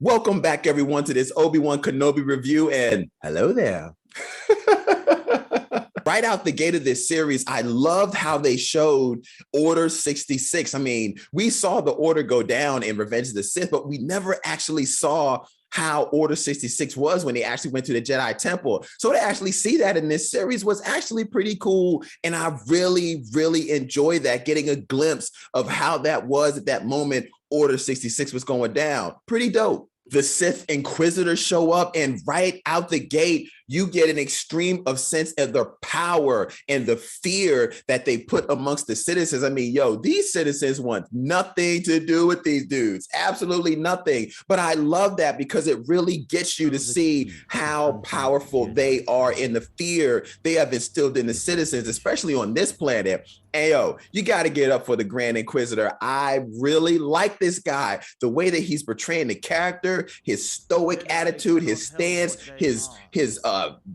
Welcome back, everyone, to this Obi-Wan Kenobi review, and hello there. Right out the gate of this series, I loved how they showed Order 66. I mean, we saw the Order go down in Revenge of the Sith, but we never actually saw how Order 66 was when they actually went to the Jedi Temple. So to actually see that in this series was actually pretty cool. And I really enjoyed that, getting a glimpse of how that was at that moment Order 66 was going down. Pretty dope. The Sith Inquisitors show up, and right out the gate, you get an extreme of sense of the power and the fear that they put amongst the citizens. I mean, yo, these citizens want nothing to do with these dudes, absolutely nothing. But I love that because it really gets you to see how powerful they are and the fear they have instilled in the citizens, especially on this planet. And yo, you got to get up for the Grand Inquisitor. I really like this guy, the way that he's portraying the character, his stoic attitude, his stance, his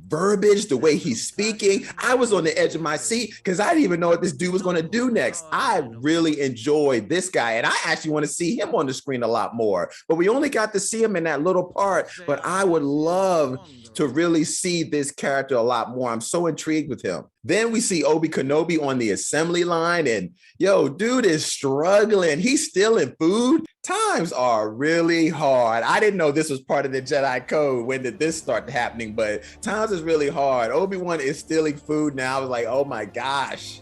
verbiage, the way he's speaking. I was on the edge of my seat because I didn't even know what this dude was going to do next. I really enjoyed this guy, and I actually want to see him on the screen a lot more. But we only got to see him in that little part, but I would love to really see this character a lot more. I'm so intrigued with him. Then we see Obi Kenobi on the assembly line, and yo, dude is struggling. He's stealing food. Times are really hard. I didn't know this was part of the Jedi Code. When did this start happening? But times is really hard. Obi-Wan is stealing food now. I was like, oh my gosh.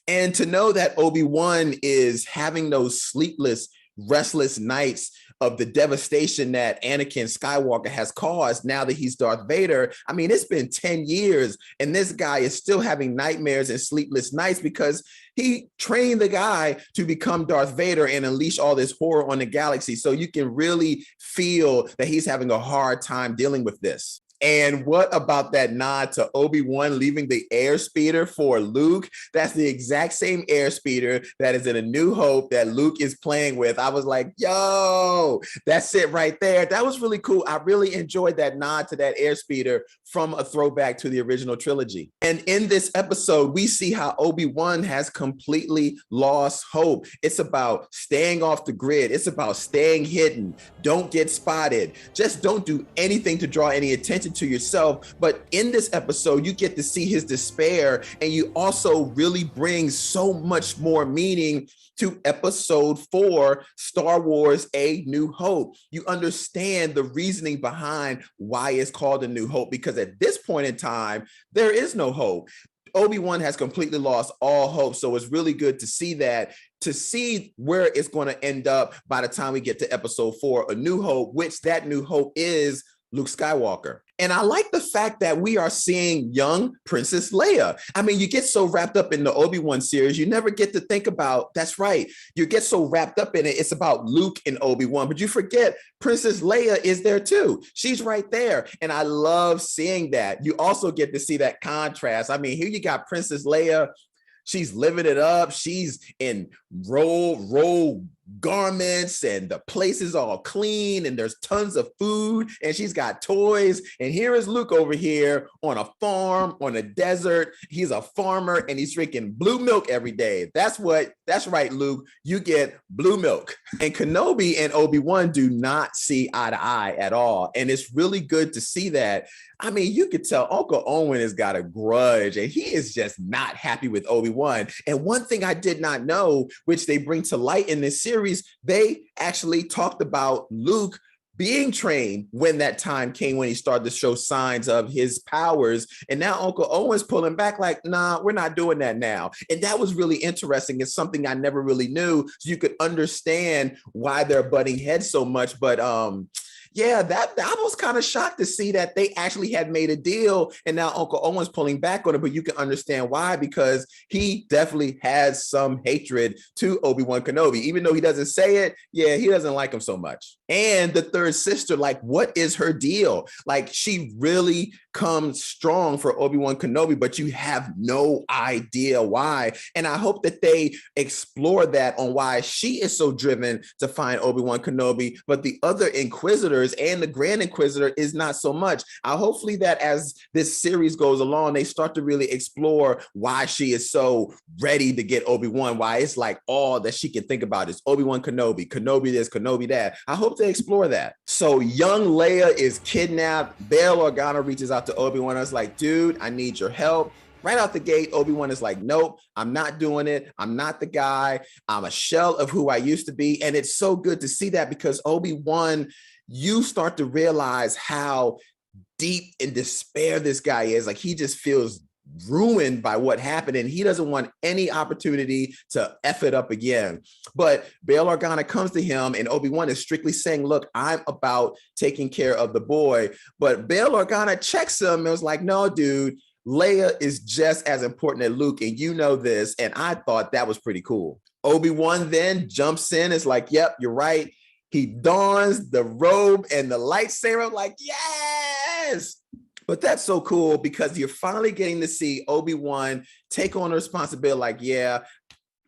And to know that Obi-Wan is having those sleepless, restless nights of the devastation that Anakin Skywalker has caused now that he's Darth Vader. I mean, it's been 10 years and this guy is still having nightmares and sleepless nights because he trained the guy to become Darth Vader and unleash all this horror on the galaxy. So you can really feel that he's having a hard time dealing with this. And what about that nod to Obi-Wan leaving the airspeeder for Luke? That's the exact same airspeeder that is in A New Hope that Luke is playing with. I was like, yo, that's it right there. That was really cool. I really enjoyed that nod to that airspeeder from a throwback to the original trilogy. And in this episode, we see how Obi-Wan has completely lost hope. It's about staying off the grid. It's about staying hidden. Don't get spotted. Just don't do anything to draw any attention to yourself. But in this episode, you get to see his despair, and you also really bring so much more meaning to episode 4, Star Wars: A New Hope. You understand the reasoning behind why it's called A New Hope, because at this point in time, there is no hope. Obi-Wan has completely lost all hope. So it's really good to see that, to see where it's going to end up by the time we get to episode 4, A New Hope, which that New Hope is Luke Skywalker. And I like the fact that we are seeing young Princess Leia. I mean, you get so wrapped up in the Obi-Wan series, you never get to think about, that's right, you get so wrapped up in it, it's about Luke and Obi-Wan, but you forget Princess Leia is there too. She's right there. And I love seeing that. You also get to see that contrast. I mean, here you got Princess Leia. She's living it up. She's in roll garments and the place is all clean and there's tons of food and she's got toys. And here is Luke over here on a farm, on a desert. He's a farmer and he's drinking blue milk every day. That's right, Luke. You get blue milk. And Kenobi and Obi-Wan do not see eye to eye at all. And it's really good to see that. I mean, you could tell Uncle Owen has got a grudge and he is just not happy with Obi-Wan. And one thing I did not know, which they bring to light in this series, they actually talked about Luke being trained when that time came, when he started to show signs of his powers. And now Uncle Owen's pulling back like, nah, we're not doing that now. And that was really interesting. It's something I never really knew. So you could understand why they're butting heads so much. But yeah, that I was kind of shocked to see that they actually had made a deal and now Uncle Owen's pulling back on it, but you can understand why, because he definitely has some hatred to Obi-Wan Kenobi. Even though he doesn't say it, yeah, he doesn't like him so much. And the third sister, like, what is her deal? Like, she really comes strong for Obi-Wan Kenobi, but you have no idea why. And I hope that they explore that on why she is so driven to find Obi-Wan Kenobi, but the other Inquisitors Inquisitors and the Grand Inquisitor is not so much. Hopefully that as this series goes along, they start to really explore why she is so ready to get Obi-Wan, why it's like all that she can think about is Obi-Wan Kenobi, Kenobi this, Kenobi that. I hope they explore that. So young Leia is kidnapped. Bail Organa reaches out to Obi-Wan. I was like, dude, I need your help. Right out the gate, Obi-Wan is like, nope, I'm not doing it. I'm not the guy. I'm a shell of who I used to be. And it's so good to see that because Obi-Wan, you start to realize how deep in despair this guy is. Like he just feels ruined by what happened and he doesn't want any opportunity to F it up again. But Bail Organa comes to him and Obi-Wan is strictly saying, look, I'm about taking care of the boy. But Bail Organa checks him and was like, no, dude, Leia is just as important as Luke, and you know this, and I thought that was pretty cool. Obi-Wan then jumps in, is like, yep, you're right. He dons the robe and the lightsaber. I'm like, yes! But that's so cool because you're finally getting to see Obi-Wan take on the responsibility, like, yeah,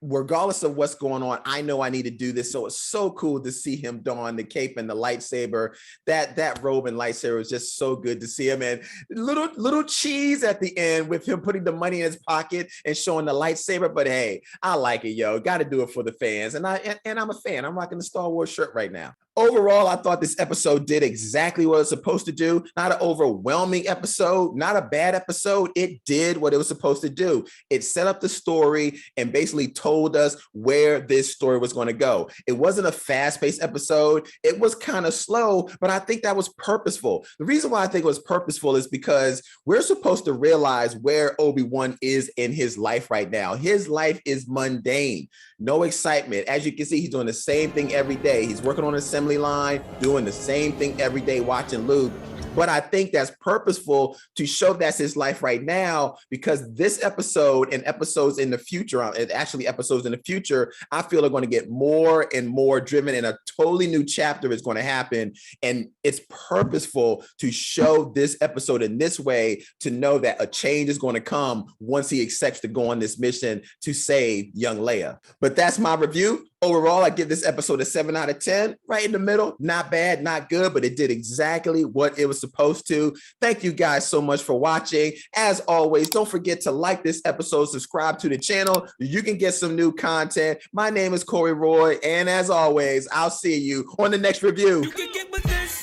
regardless of what's going on, I know I need to do this. So it's so cool to see him don the cape and the lightsaber. That robe and lightsaber was just so good to see him. And little cheese at the end with him putting the money in his pocket and showing the lightsaber. But hey, I like it, yo. Got to do it for the fans. And I'm a fan. I'm rocking the Star Wars shirt right now. Overall, I thought this episode did exactly what it was supposed to do. Not an overwhelming episode, not a bad episode. It did what it was supposed to do. It set up the story and basically told us where this story was going to go. It wasn't a fast-paced episode. It was kind of slow, but I think that was purposeful. The reason why I think it was purposeful is because we're supposed to realize where Obi-Wan is in his life right now. His life is mundane. No excitement. As you can see, he's doing the same thing every day. He's working on an assembly line, doing the same thing every day, watching Luke. But I think that's purposeful to show that's his life right now, because this episode and episodes in the future, and actually episodes in the future, I feel are going to get more and more driven and a totally new chapter is going to happen. And it's purposeful to show this episode in this way to know that a change is going to come once he accepts to go on this mission to save young Leia. But that's my review. Overall, I give this episode a 7 out of 10, right in the middle. Not bad, not good, but it did exactly what it was supposed to. Thank you guys so much for watching. As always, don't forget to like this episode, subscribe to the channel. You can get some new content. My name is Corey Roy, and as always, I'll see you on the next review. You can get with this.